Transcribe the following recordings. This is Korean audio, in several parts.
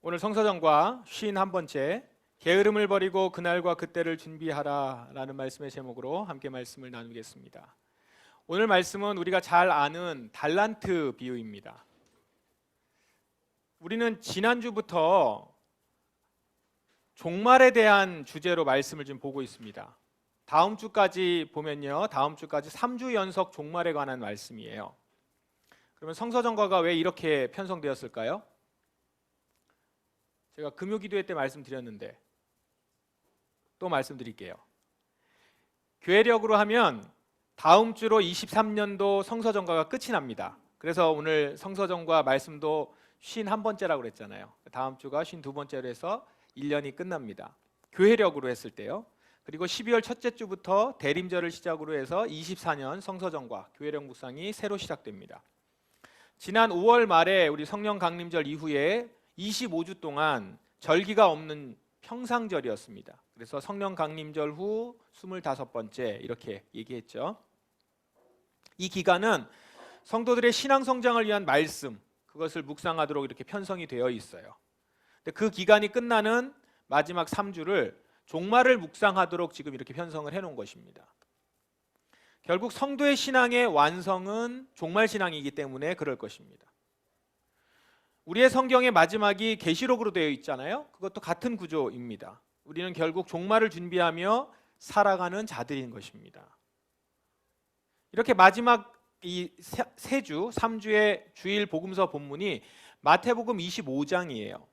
오늘 성서정과 51번째 게으름을 버리고 그날과 그때를 준비하라 라는 말씀의 제목으로 함께 말씀을 나누겠습니다. 오늘 말씀은 우리가 잘 아는 달란트 비유입니다. 우리는 지난주부터 종말에 대한 주제로 말씀을 좀 보고 있습니다. 다음 주까지 보면요, 다음 주까지 3주 연속 종말에 관한 말씀이에요. 그러면 성서정과가 왜 이렇게 편성되었을까요? 제가 금요기도회 때 말씀드렸는데 또 말씀드릴게요. 교회력으로 하면 다음 주로 23년도 성서정과가 끝이 납니다. 그래서 오늘 성서정과 말씀도 51번째라고 그랬잖아요. 다음 주가 52번째로 해서 1년이 끝납니다. 교회력으로 했을 때요. 그리고 12월 첫째 주부터 대림절을 시작으로 해서 24년 성서정과 교회력 묵상이 새로 시작됩니다. 지난 5월 말에 우리 성령 강림절 이후에 25주 동안 절기가 없는 평상절이었습니다. 그래서 성령 강림절 후 25번째 이렇게 얘기했죠. 이 기간은 성도들의 신앙 성장을 위한 말씀, 그것을 묵상하도록 이렇게 편성이 되어 있어요. 근데 그 기간이 끝나는 마지막 3주를 종말을 묵상하도록 지금 이렇게 편성을 해놓은 것입니다. 결국 성도의 신앙의 완성은 종말 신앙이기 때문에 그럴 것입니다. 우리의 성경의 마지막이 계시록으로 되어 있잖아요. 그것도 같은 구조입니다. 우리는 결국 종말을 준비하며 살아가는 자들인 것입니다. 이렇게 마지막 이 세 주, 3주의 주일 복음서 본문이 마태복음 25장이에요.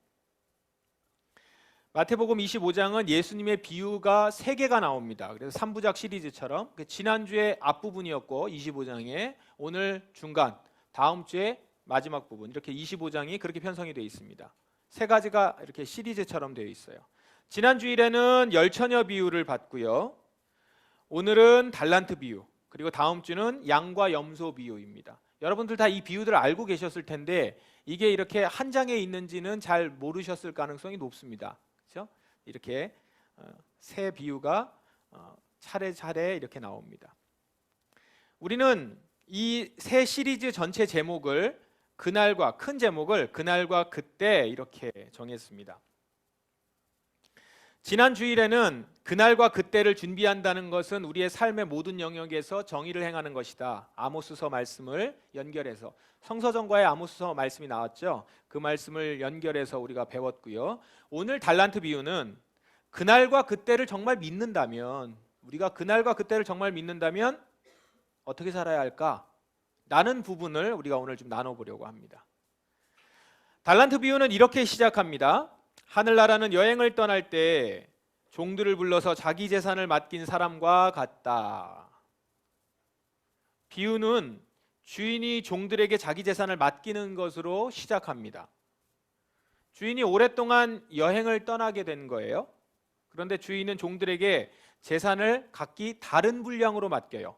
마태복음 25장은 예수님의 비유가 3개가 나옵니다. 그래서 3부작 시리즈처럼 지난주에 앞부분이었고 25장에 오늘 중간, 다음 주에 마지막 부분, 이렇게 25장이 그렇게 편성이 되어 있습니다. 3가지가 이렇게 시리즈처럼 되어 있어요. 지난 주일에는 열처녀 비유를 봤고요. 오늘은 달란트 비유, 그리고 다음 주는 양과 염소 비유입니다. 여러분들 다 이 비유들을 알고 계셨을 텐데 이게 이렇게 한 장에 있는지는 잘 모르셨을 가능성이 높습니다. 그렇죠? 이렇게 세 비유가 차례차례 이렇게 나옵니다. 우리는 이 세 시리즈 전체 제목을 큰 제목을 그날과 그때 이렇게 정했습니다. 지난 주일에는 그날과 그때를 준비한다는 것은 우리의 삶의 모든 영역에서 정의를 행하는 것이다. 아모스서 말씀을 연결해서 성서정과의 아모스서 말씀이 나왔죠. 그 말씀을 연결해서 우리가 배웠고요. 오늘 달란트 비유는 그날과 그때를 정말 믿는다면, 우리가 그날과 그때를 정말 믿는다면 어떻게 살아야 할까? 라는 부분을 우리가 오늘 좀 나눠보려고 합니다. 달란트 비유는 이렇게 시작합니다. 하늘나라는 여행을 떠날 때 종들을 불러서 자기 재산을 맡긴 사람과 같다. 비유는 주인이 종들에게 자기 재산을 맡기는 것으로 시작합니다. 주인이 오랫동안 여행을 떠나게 된 거예요. 그런데 주인은 종들에게 재산을 각기 다른 분량으로 맡겨요.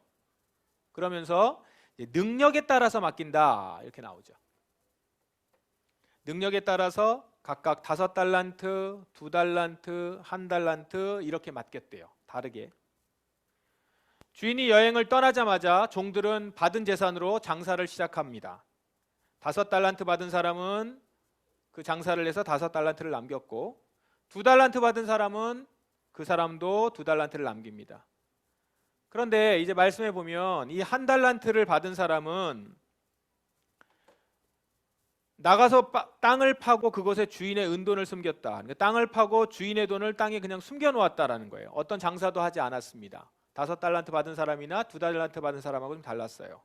그러면서 능력에 따라서 맡긴다 이렇게 나오죠. 능력에 따라서 각각 5달란트, 2달란트, 1달란트 이렇게 맡겼대요. 다르게. 주인이 여행을 떠나자마자 종들은 받은 재산으로 장사를 시작합니다. 5달란트 받은 사람은 그 장사를 해서 5달란트를 남겼고 2달란트 받은 사람은 그 사람도 2달란트를 남깁니다. 그런데 이제 말씀해 보면 이 1달란트를 받은 사람은 나가서 땅을 파고 그곳에 주인의 은돈을 숨겼다. 그러니까 땅을 파고 주인의 돈을 땅에 그냥 숨겨놓았다라는 거예요. 어떤 장사도 하지 않았습니다. 5달란트 받은 사람이나 2달란트 받은 사람하고 좀 달랐어요.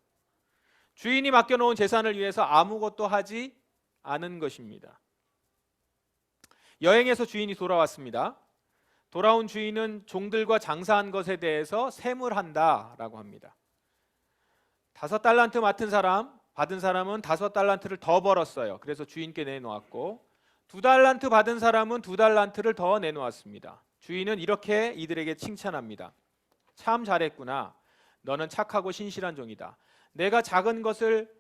주인이 맡겨놓은 재산을 위해서 아무것도 하지 않은 것입니다. 여행에서 주인이 돌아왔습니다. 돌아온 주인은 종들과 장사한 것에 대해서 세물한다라고 합니다. 5달란트 받은 사람은 5달란트를 더 벌었어요. 그래서 주인께 내놓았고 2달란트 받은 사람은 2달란트를 더 내놓았습니다. 주인은 이렇게 이들에게 칭찬합니다. 참 잘했구나. 너는 착하고 신실한 종이다. 내가 작은 것을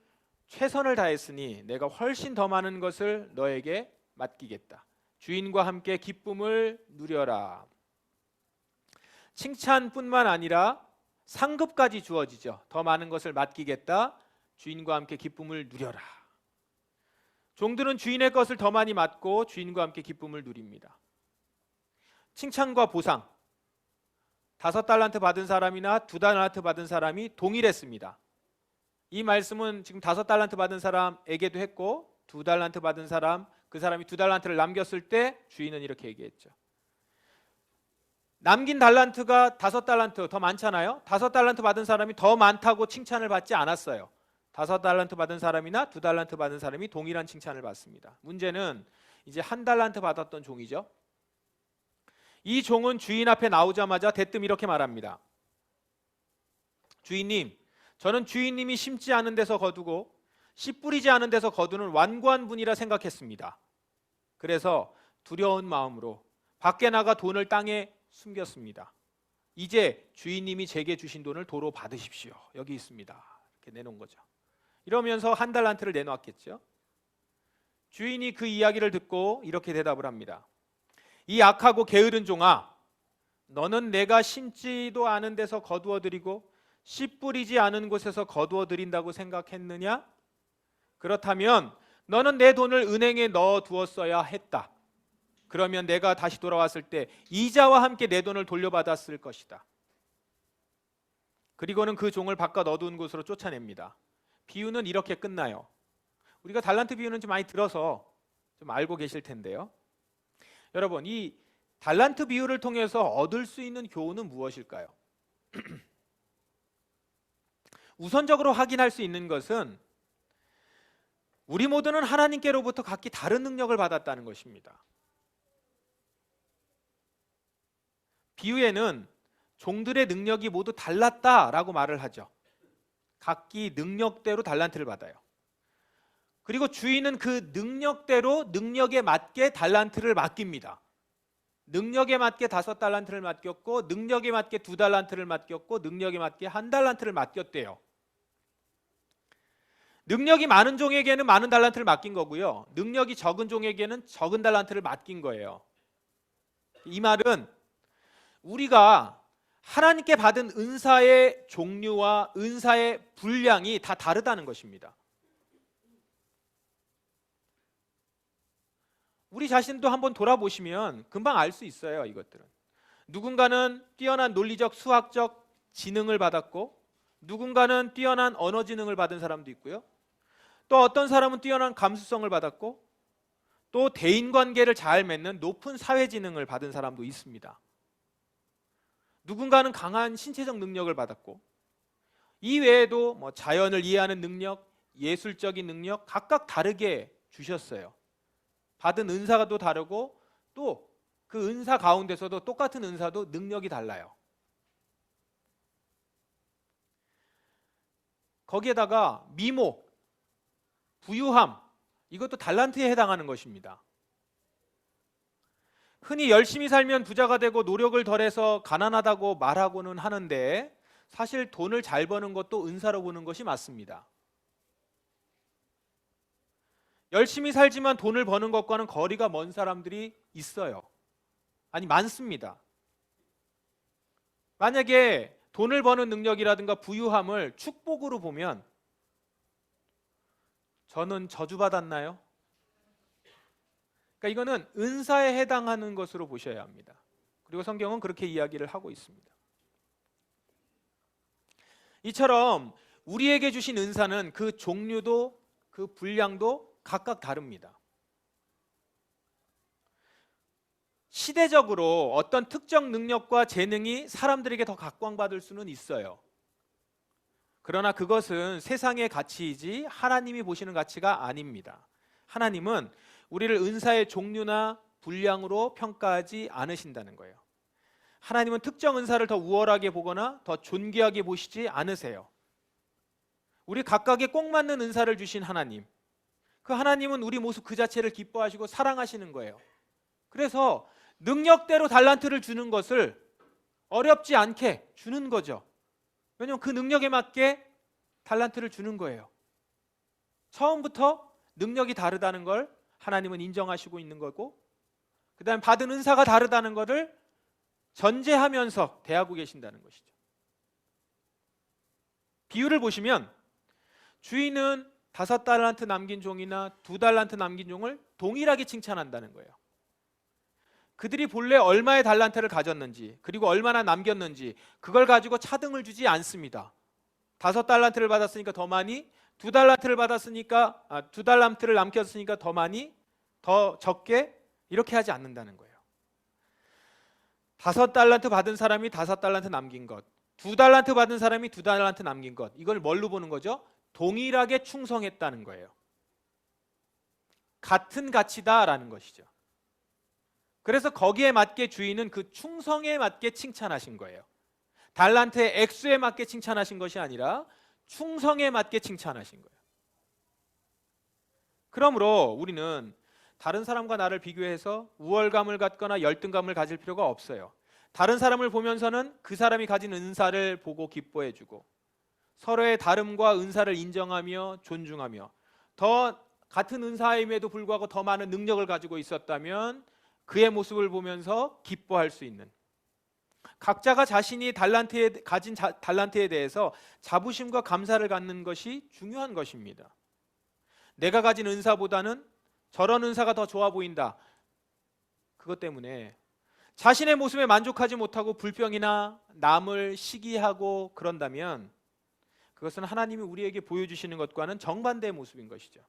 최선을 다했으니 내가 훨씬 더 많은 것을 너에게 맡기겠다. 주인과 함께 기쁨을 누려라. 칭찬뿐만 아니라 상급까지 주어지죠. 더 많은 것을 맡기겠다. 주인과 함께 기쁨을 누려라. 종들은 주인의 것을 더 많이 맡고 주인과 함께 기쁨을 누립니다. 칭찬과 보상, 5달란트 받은 사람이나 2달란트 받은 사람이 동일했습니다. 이 말씀은 지금 5달란트 받은 사람에게도 했고 2달란트 받은 사람, 그 사람이 2달란트를 남겼을 때 주인은 이렇게 얘기했죠. 남긴 달란트가 5달란트 더 많잖아요. 5달란트 받은 사람이 더 많다고 칭찬을 받지 않았어요. 5달란트 받은 사람이나 2달란트 받은 사람이 동일한 칭찬을 받습니다. 문제는 이제 1달란트 받았던 종이죠. 이 종은 주인 앞에 나오자마자 대뜸 이렇게 말합니다. 주인님, 저는 주인님이 심지 않은 데서 거두고 씨 뿌리지 않은 데서 거두는 완고한 분이라 생각했습니다. 그래서 두려운 마음으로 밖에 나가 돈을 땅에 숨겼습니다. 이제 주인님이 제게 주신 돈을 도로 받으십시오. 여기 있습니다. 이렇게 내놓은 거죠. 이러면서 1달란트를 내놓았겠죠. 주인이 그 이야기를 듣고 이렇게 대답을 합니다. 이 악하고 게으른 종아, 너는 내가 심지도 않은 데서 거두어 드리고 씨 뿌리지 않은 곳에서 거두어 드린다고 생각했느냐? 그렇다면 너는 내 돈을 은행에 넣어 두었어야 했다. 그러면 내가 다시 돌아왔을 때 이자와 함께 내 돈을 돌려받았을 것이다. 그리고는 그 종을 바깥 어두운 곳으로 쫓아냅니다. 비유는 이렇게 끝나요. 우리가 달란트 비유는 좀 많이 들어서 좀 알고 계실 텐데요. 여러분, 이 달란트 비유를 통해서 얻을 수 있는 교훈은 무엇일까요? 우선적으로 확인할 수 있는 것은 우리 모두는 하나님께로부터 각기 다른 능력을 받았다는 것입니다. 비유에는 종들의 능력이 모두 달랐다라고 말을 하죠. 각기 능력대로 달란트를 받아요. 그리고 주인은 그 능력대로 능력에 맞게 달란트를 맡깁니다. 능력에 맞게 5달란트를 맡겼고 능력에 맞게 2달란트를 맡겼고 능력에 맞게 1달란트를 맡겼대요. 능력이 많은 종에게는 많은 달란트를 맡긴 거고요. 능력이 적은 종에게는 적은 달란트를 맡긴 거예요. 이 말은 우리가 하나님께 받은 은사의 종류와 은사의 분량이 다 다르다는 것입니다. 우리 자신도 한번 돌아보시면 금방 알 수 있어요. 이것들은 누군가는 뛰어난 논리적 수학적 지능을 받았고 누군가는 뛰어난 언어 지능을 받은 사람도 있고요. 또 어떤 사람은 뛰어난 감수성을 받았고 또 대인관계를 잘 맺는 높은 사회지능을 받은 사람도 있습니다. 누군가는 강한 신체적 능력을 받았고 이 외에도 뭐 자연을 이해하는 능력, 예술적인 능력 각각 다르게 주셨어요. 받은 은사가 또 다르고 또 그 은사 가운데서도 똑같은 은사도 능력이 달라요. 거기에다가 미모, 부유함, 이것도 달란트에 해당하는 것입니다. 흔히 열심히 살면 부자가 되고 노력을 덜해서 가난하다고 말하고는 하는데 사실 돈을 잘 버는 것도 은사로 보는 것이 맞습니다. 열심히 살지만 돈을 버는 것과는 거리가 먼 사람들이 있어요. 아니, 많습니다. 만약에 돈을 버는 능력이라든가 부유함을 축복으로 보면 저는 저주받았나요? 그러니까 이거는 은사에 해당하는 것으로 보셔야 합니다. 그리고 성경은 그렇게 이야기를 하고 있습니다. 이처럼 우리에게 주신 은사는 그 종류도 그 분량도 각각 다릅니다. 시대적으로 어떤 특정 능력과 재능이 사람들에게 더 각광받을 수는 있어요. 그러나 그것은 세상의 가치이지 하나님이 보시는 가치가 아닙니다. 하나님은 우리를 은사의 종류나 분량으로 평가하지 않으신다는 거예요. 하나님은 특정 은사를 더 우월하게 보거나 더 존귀하게 보시지 않으세요. 우리 각각에 꼭 맞는 은사를 주신 하나님, 그 하나님은 우리 모습 그 자체를 기뻐하시고 사랑하시는 거예요. 그래서 능력대로 달란트를 주는 것을 어렵지 않게 주는 거죠. 왜냐하면 그 능력에 맞게 달란트를 주는 거예요. 처음부터 능력이 다르다는 걸 하나님은 인정하시고 있는 거고, 그 다음에 받은 은사가 다르다는 것을 전제하면서 대하고 계신다는 것이죠. 비유를 보시면 주인은 5달란트 남긴 종이나 2달란트 남긴 종을 동일하게 칭찬한다는 거예요. 그들이 본래 얼마의 달란트를 가졌는지, 그리고 얼마나 남겼는지 그걸 가지고 차등을 주지 않습니다. 5달란트를 받았으니까 더 많이, 2달란트를 받았으니까 2달란트를 남겼으니까 더 많이, 더 적게, 이렇게 하지 않는다는 거예요. 5달란트 받은 사람이 5달란트 남긴 것, 2달란트 받은 사람이 2달란트 남긴 것, 이걸 뭘로 보는 거죠? 동일하게 충성했다는 거예요. 같은 가치다라는 것이죠. 그래서 거기에 맞게 주인은 그 충성에 맞게 칭찬하신 거예요. 달란트의 액수에 맞게 칭찬하신 것이 아니라 충성에 맞게 칭찬하신 거예요. 그러므로 우리는 다른 사람과 나를 비교해서 우월감을 갖거나 열등감을 가질 필요가 없어요. 다른 사람을 보면서는 그 사람이 가진 은사를 보고 기뻐해주고, 서로의 다름과 은사를 인정하며 존중하며, 더 같은 은사임에도 불구하고 더 많은 능력을 가지고 있었다면 그의 모습을 보면서 기뻐할 수 있는, 각자가 자신이 가진 달란트에 대해서 자부심과 감사를 갖는 것이 중요한 것입니다. 내가 가진 은사보다는 저런 은사가 더 좋아 보인다. 그것 때문에 자신의 모습에 만족하지 못하고 불평이나 남을 시기하고 그런다면 그것은 하나님이 우리에게 보여주시는 것과는 정반대의 모습인 것이죠.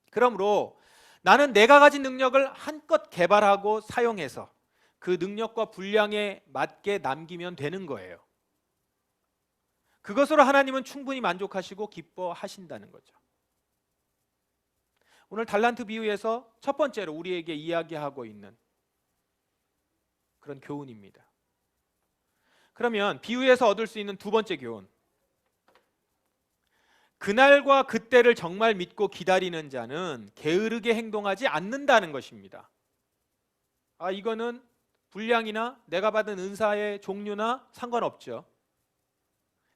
그러므로 나는 내가 가진 능력을 한껏 개발하고 사용해서 그 능력과 분량에 맞게 남기면 되는 거예요. 그것으로 하나님은 충분히 만족하시고 기뻐하신다는 거죠. 오늘 달란트 비유에서 첫 번째로 우리에게 이야기하고 있는 그런 교훈입니다. 그러면 비유에서 얻을 수 있는 두 번째 교훈, 그날과 그때를 정말 믿고 기다리는 자는 게으르게 행동하지 않는다는 것입니다. 이거는 분량이나 내가 받은 은사의 종류나 상관없죠.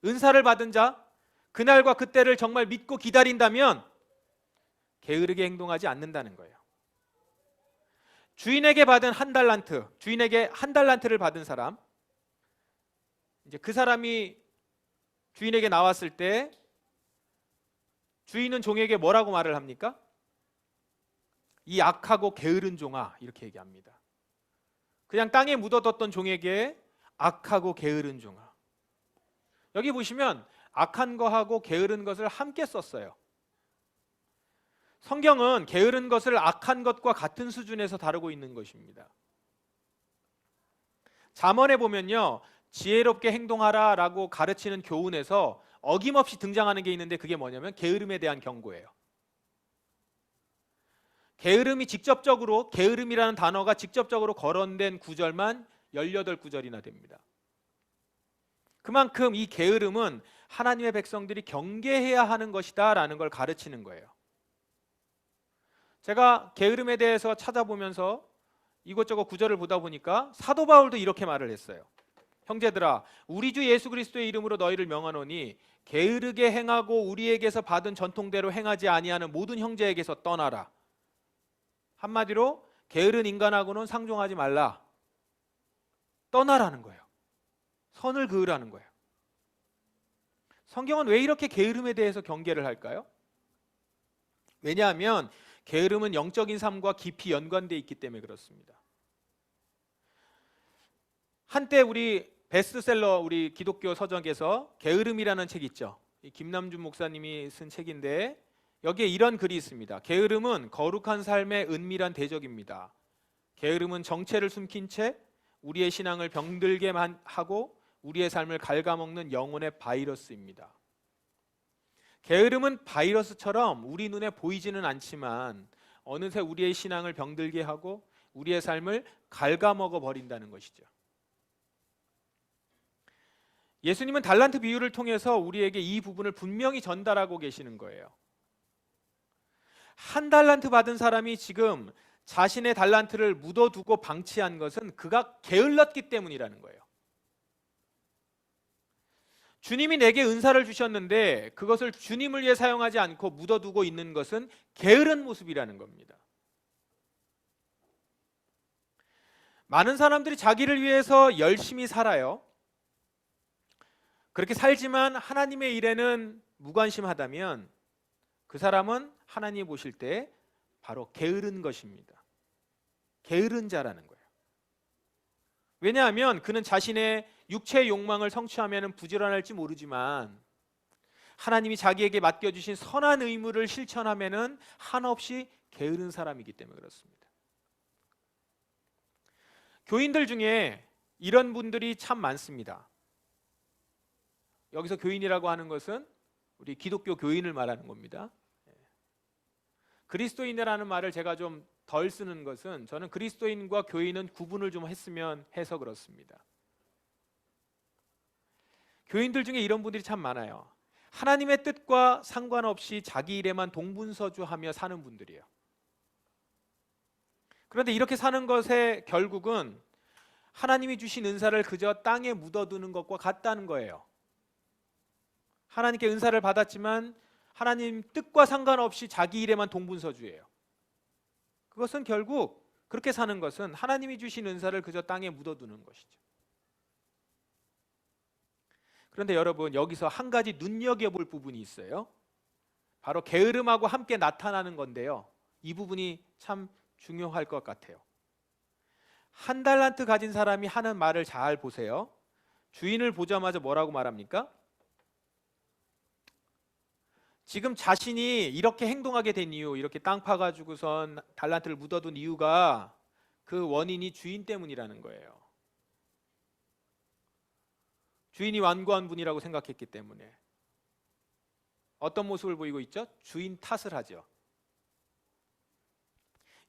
은사를 받은 자, 그날과 그때를 정말 믿고 기다린다면 게으르게 행동하지 않는다는 거예요. 주인에게 받은 1달란트, 주인에게 1달란트를 받은 사람, 이제 그 사람이 주인에게 나왔을 때 주인은 종에게 뭐라고 말을 합니까? 이 악하고 게으른 종아, 이렇게 얘기합니다. 그냥 땅에 묻어뒀던 종에게 악하고 게으른 종아. 여기 보시면 악한 거하고 게으른 것을 함께 썼어요. 성경은 게으른 것을 악한 것과 같은 수준에서 다루고 있는 것입니다. 잠언에 보면요, 지혜롭게 행동하라 라고 가르치는 교훈에서 어김없이 등장하는 게 있는데 그게 뭐냐면 게으름에 대한 경고예요. 게으름이라는 단어가 직접적으로 거론된 구절만 18구절이나 됩니다. 그만큼 이 게으름은 하나님의 백성들이 경계해야 하는 것이다 라는 걸 가르치는 거예요. 제가 게으름에 대해서 찾아보면서 이것저것 구절을 보다 보니까 사도 바울도 이렇게 말을 했어요. 형제들아, 우리 주 예수 그리스도의 이름으로 너희를 명하노니 게으르게 행하고 우리에게서 받은 전통대로 행하지 아니하는 모든 형제에게서 떠나라. 한마디로 게으른 인간하고는 상종하지 말라. 떠나라는 거예요. 선을 그으라는 거예요. 성경은 왜 이렇게 게으름에 대해서 경계를 할까요? 왜냐하면 게으름은 영적인 삶과 깊이 연관되어 있기 때문에 그렇습니다. 한때 우리 베스트셀러 우리 기독교 서적에서 게으름이라는 책 있죠. 김남준 목사님이 쓴 책인데 여기에 이런 글이 있습니다. 게으름은 거룩한 삶의 은밀한 대적입니다. 게으름은 정체를 숨긴 채 우리의 신앙을 병들게 하고 우리의 삶을 갉아먹는 영혼의 바이러스입니다. 게으름은 바이러스처럼 우리 눈에 보이지는 않지만 어느새 우리의 신앙을 병들게 하고 우리의 삶을 갉아먹어 버린다는 것이죠. 예수님은 달란트 비유를 통해서 우리에게 이 부분을 분명히 전달하고 계시는 거예요. 1달란트 받은 사람이 지금 자신의 달란트를 묻어두고 방치한 것은 그가 게을렀기 때문이라는 거예요. 주님이 내게 은사를 주셨는데 그것을 주님을 위해 사용하지 않고 묻어두고 있는 것은 게으른 모습이라는 겁니다. 많은 사람들이 자기를 위해서 열심히 살아요. 그렇게 살지만 하나님의 일에는 무관심하다면 그 사람은 하나님이 보실 때 바로 게으른 것입니다. 게으른 자라는 거예요. 왜냐하면 그는 자신의 육체의 욕망을 성취하면 부지런할지 모르지만 하나님이 자기에게 맡겨주신 선한 의무를 실천하면 한없이 게으른 사람이기 때문에 그렇습니다. 교인들 중에 이런 분들이 참 많습니다. 여기서 교인이라고 하는 것은 우리 기독교 교인을 말하는 겁니다. 그리스도인이라는 말을 제가 좀 덜 쓰는 것은 저는 그리스도인과 교인은 구분을 좀 했으면 해서 그렇습니다. 교인들 중에 이런 분들이 참 많아요. 하나님의 뜻과 상관없이 자기 일에만 동분서주하며 사는 분들이에요. 그런데 이렇게 사는 것의 결국은 하나님이 주신 은사를 그저 땅에 묻어두는 것과 같다는 거예요. 하나님께 은사를 받았지만 하나님 뜻과 상관없이 자기 일에만 동분서주예요. 그것은 결국 그렇게 사는 것은 하나님이 주신 은사를 그저 땅에 묻어두는 것이죠. 그런데 여러분, 여기서 한 가지 눈여겨볼 부분이 있어요. 바로 게으름하고 함께 나타나는 건데요, 이 부분이 참 중요할 것 같아요. 한 달란트 가진 사람이 하는 말을 잘 보세요. 주인을 보자마자 뭐라고 말합니까? 지금 자신이 이렇게 행동하게 된 이유, 이렇게 땅 파가지고선 달란트를 묻어둔 이유가 그 원인이 주인 때문이라는 거예요. 주인이 완고한 분이라고 생각했기 때문에. 어떤 모습을 보이고 있죠? 주인 탓을 하죠.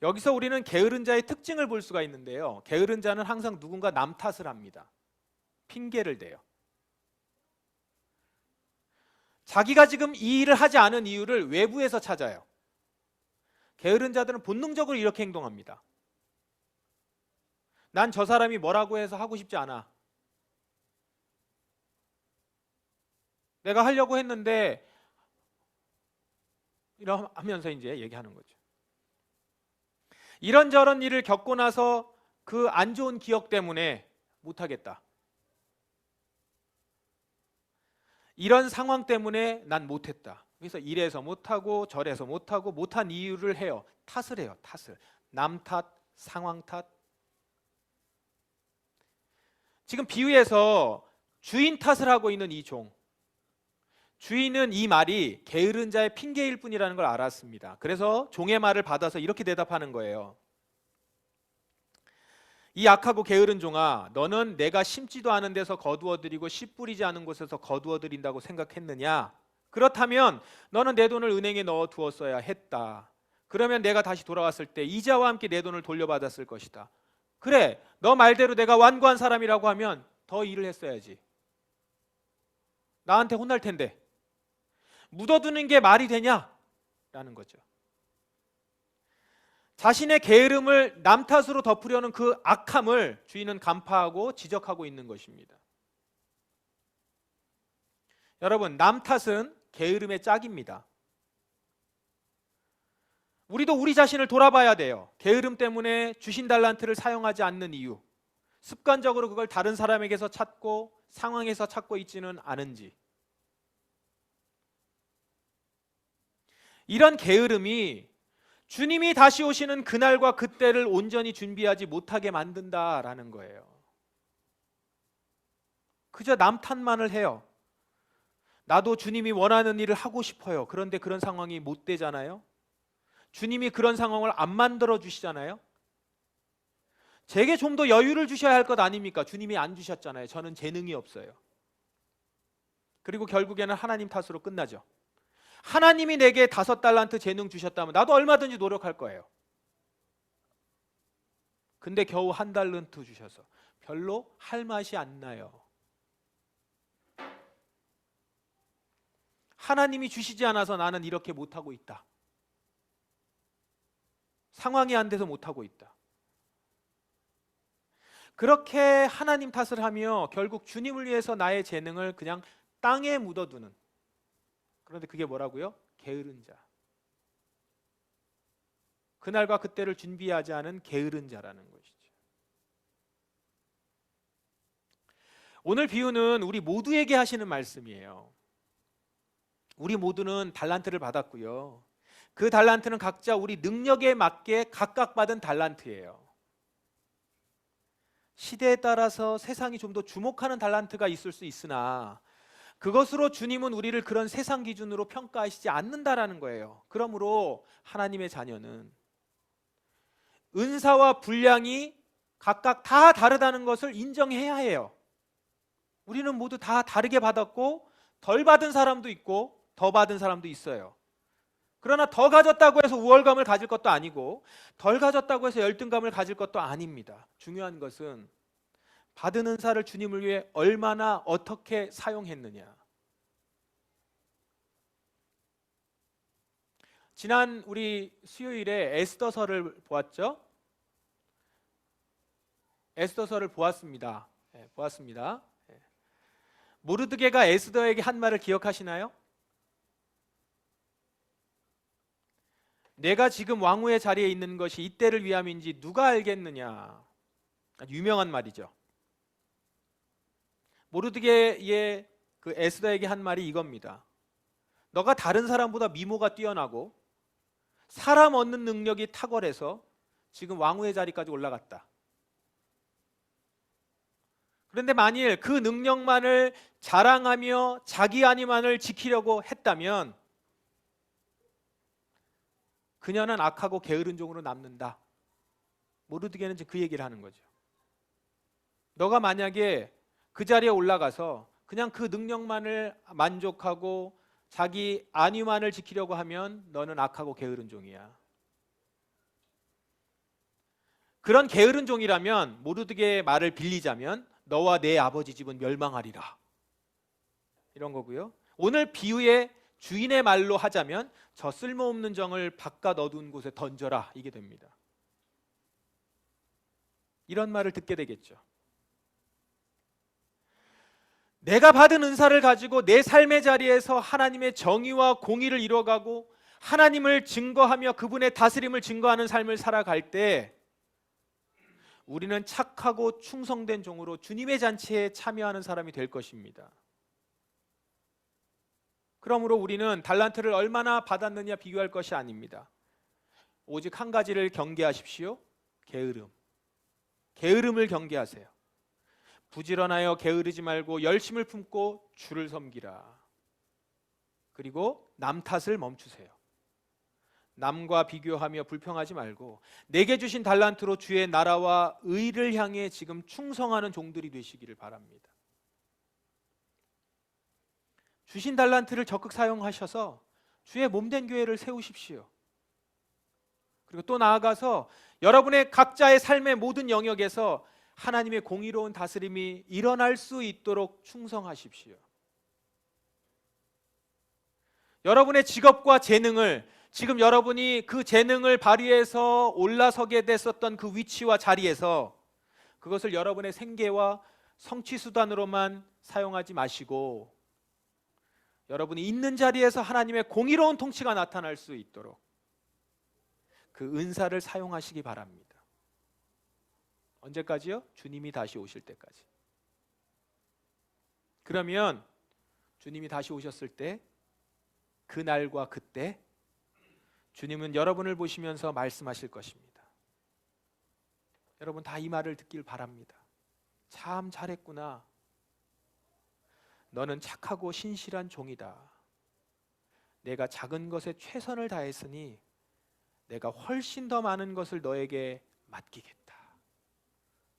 여기서 우리는 게으른 자의 특징을 볼 수가 있는데요, 게으른 자는 항상 누군가 남 탓을 합니다. 핑계를 대요. 자기가 지금 이 일을 하지 않은 이유를 외부에서 찾아요. 게으른 자들은 본능적으로 이렇게 행동합니다. 난 저 사람이 뭐라고 해서 하고 싶지 않아. 내가 하려고 했는데 이러면서 이제 얘기하는 거죠. 이런저런 일을 겪고 나서 그 안 좋은 기억 때문에 못하겠다. 이런 상황 때문에 난 못했다. 그래서 이래서 못하고 저래서 못하고 못한 이유를 해요. 탓을 해요. 탓을. 남 탓, 상황 탓. 지금 비유에서 주인 탓을 하고 있는 이 종, 주인은 이 말이 게으른 자의 핑계일 뿐이라는 걸 알았습니다. 그래서 종의 말을 받아서 이렇게 대답하는 거예요. 이 악하고 게으른 종아, 너는 내가 심지도 않은 데서 거두어들이고 씨 뿌리지 않은 곳에서 거두어들인다고 생각했느냐? 그렇다면 너는 내 돈을 은행에 넣어 두었어야 했다. 그러면 내가 다시 돌아왔을 때 이자와 함께 내 돈을 돌려받았을 것이다. 그래, 너 말대로 내가 완고한 사람이라고 하면 더 일을 했어야지. 나한테 혼날 텐데 묻어두는 게 말이 되냐? 라는 거죠. 자신의 게으름을 남 탓으로 덮으려는 그 악함을 주인은 간파하고 지적하고 있는 것입니다. 여러분, 남 탓은 게으름의 짝입니다. 우리도 우리 자신을 돌아봐야 돼요. 게으름 때문에 주신 달란트를 사용하지 않는 이유, 습관적으로 그걸 다른 사람에게서 찾고 상황에서 찾고 있지는 않은지. 이런 게으름이 주님이 다시 오시는 그날과 그때를 온전히 준비하지 못하게 만든다라는 거예요. 그저 남 탓만을 해요. 나도 주님이 원하는 일을 하고 싶어요. 그런데 그런 상황이 못 되잖아요. 주님이 그런 상황을 안 만들어 주시잖아요. 제게 좀 더 여유를 주셔야 할 것 아닙니까? 주님이 안 주셨잖아요. 저는 재능이 없어요. 그리고 결국에는 하나님 탓으로 끝나죠. 하나님이 내게 5달란트 재능 주셨다면 나도 얼마든지 노력할 거예요. 근데 겨우 1달란트 주셔서 별로 할 맛이 안 나요. 하나님이 주시지 않아서 나는 이렇게 못하고 있다. 상황이 안 돼서 못하고 있다. 그렇게 하나님 탓을 하며 결국 주님을 위해서 나의 재능을 그냥 땅에 묻어두는, 그런데 그게 뭐라고요? 게으른 자. 그날과 그때를 준비하지 않은 게으른 자라는 것이죠. 오늘 비유는 우리 모두에게 하시는 말씀이에요. 우리 모두는 달란트를 받았고요. 그 달란트는 각자 우리 능력에 맞게 각각 받은 달란트예요. 시대에 따라서 세상이 좀 더 주목하는 달란트가 있을 수 있으나 그것으로 주님은 우리를 그런 세상 기준으로 평가하시지 않는다라는 거예요. 그러므로 하나님의 자녀는 은사와 분량이 각각 다 다르다는 것을 인정해야 해요. 우리는 모두 다 다르게 받았고 덜 받은 사람도 있고 더 받은 사람도 있어요. 그러나 더 가졌다고 해서 우월감을 가질 것도 아니고 덜 가졌다고 해서 열등감을 가질 것도 아닙니다. 중요한 것은 받은 은사를 주님을 위해 얼마나 어떻게 사용했느냐. 지난 우리 수요일에 에스더서를 보았죠? 에스더서를 보았습니다. 보았습니다. 모르드게가 에스더에게 한 말을 기억하시나요? 내가 지금 왕후의 자리에 있는 것이 이때를 위함인지 누가 알겠느냐. 유명한 말이죠. 모르드게의 그 에스더에게 한 말이 이겁니다. 너가 다른 사람보다 미모가 뛰어나고 사람 얻는 능력이 탁월해서 지금 왕후의 자리까지 올라갔다. 그런데 만일 그 능력만을 자랑하며 자기 안위만을 지키려고 했다면 그녀는 악하고 게으른 종으로 남는다. 모르드게는 그 얘기를 하는 거죠. 너가 만약에 그 자리에 올라가서 그냥 그 능력만을 만족하고 자기 안위만을 지키려고 하면 너는 악하고 게으른 종이야. 그런 게으른 종이라면 모르드게의 말을 빌리자면 너와 내 아버지 집은 멸망하리라. 이런 거고요. 오늘 비유의 주인의 말로 하자면 저 쓸모없는 정을 바깥 어두운 곳에 던져라. 이게 됩니다. 이런 말을 듣게 되겠죠. 내가 받은 은사를 가지고 내 삶의 자리에서 하나님의 정의와 공의를 이뤄가고 하나님을 증거하며 그분의 다스림을 증거하는 삶을 살아갈 때 우리는 착하고 충성된 종으로 주님의 잔치에 참여하는 사람이 될 것입니다. 그러므로 우리는 달란트를 얼마나 받았느냐 비교할 것이 아닙니다. 오직 한 가지를 경계하십시오. 게으름. 게으름을 경계하세요. 부지런하여 게으르지 말고 열심을 품고 주를 섬기라. 그리고 남 탓을 멈추세요. 남과 비교하며 불평하지 말고 내게 주신 달란트로 주의 나라와 의를 향해 지금 충성하는 종들이 되시기를 바랍니다. 주신 달란트를 적극 사용하셔서 주의 몸된 교회를 세우십시오. 그리고 또 나아가서 여러분의 각자의 삶의 모든 영역에서 하나님의 공의로운 다스림이 일어날 수 있도록 충성하십시오. 여러분의 직업과 재능을 지금 여러분이 그 재능을 발휘해서 올라서게 됐었던 그 위치와 자리에서 그것을 여러분의 생계와 성취수단으로만 사용하지 마시고 여러분이 있는 자리에서 하나님의 공의로운 통치가 나타날 수 있도록 그 은사를 사용하시기 바랍니다. 언제까지요? 주님이 다시 오실 때까지. 그러면 주님이 다시 오셨을 때 그날과 그때 주님은 여러분을 보시면서 말씀하실 것입니다. 여러분 다 이 말을 듣길 바랍니다. 참 잘했구나. 너는 착하고 신실한 종이다. 내가 작은 것에 최선을 다했으니 내가 훨씬 더 많은 것을 너에게 맡기겠다.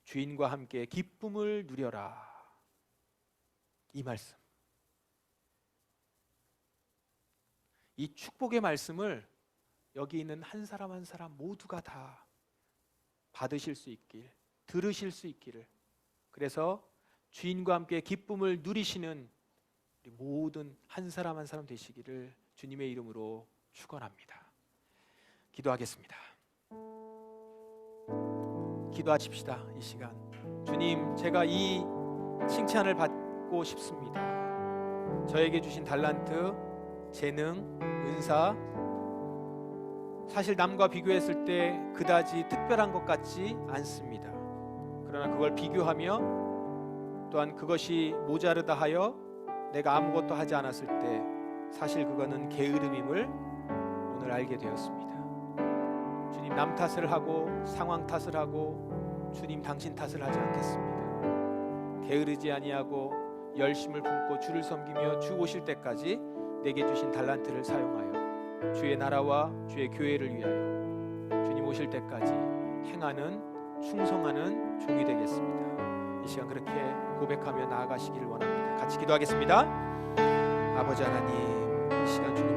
주인과 함께 기쁨을 누려라. 이 말씀. 이 축복의 말씀을 여기 있는 한 사람 한 사람 모두가 다 받으실 수 있길, 들으실 수 있기를. 그래서 주인과 함께 기쁨을 누리시는 우리 모든 한 사람 한 사람 되시기를 주님의 이름으로 축원합니다. 기도하겠습니다. 기도하십시다. 이 시간 주님, 제가 이 칭찬을 받고 싶습니다. 저에게 주신 달란트, 재능, 은사, 사실 남과 비교했을 때 그다지 특별한 것 같지 않습니다. 그러나 그걸 비교하며 또한 그것이 모자르다 하여 내가 아무것도 하지 않았을 때 사실 그거는 게으름임을 오늘 알게 되었습니다. 주님, 남 탓을 하고 상황 탓을 하고 주님 당신 탓을 하지 않겠습니다. 게으르지 아니하고 열심을 품고 주를 섬기며 주 오실 때까지 내게 주신 달란트를 사용하여 주의 나라와 주의 교회를 위하여 주님 오실 때까지 행하는 충성하는 종이 되겠습니다. 이 시간 그렇게 고백하며 나아가시기를 원합니다. 같이 기도하겠습니다. 아버지 하나님, 이 시간 주님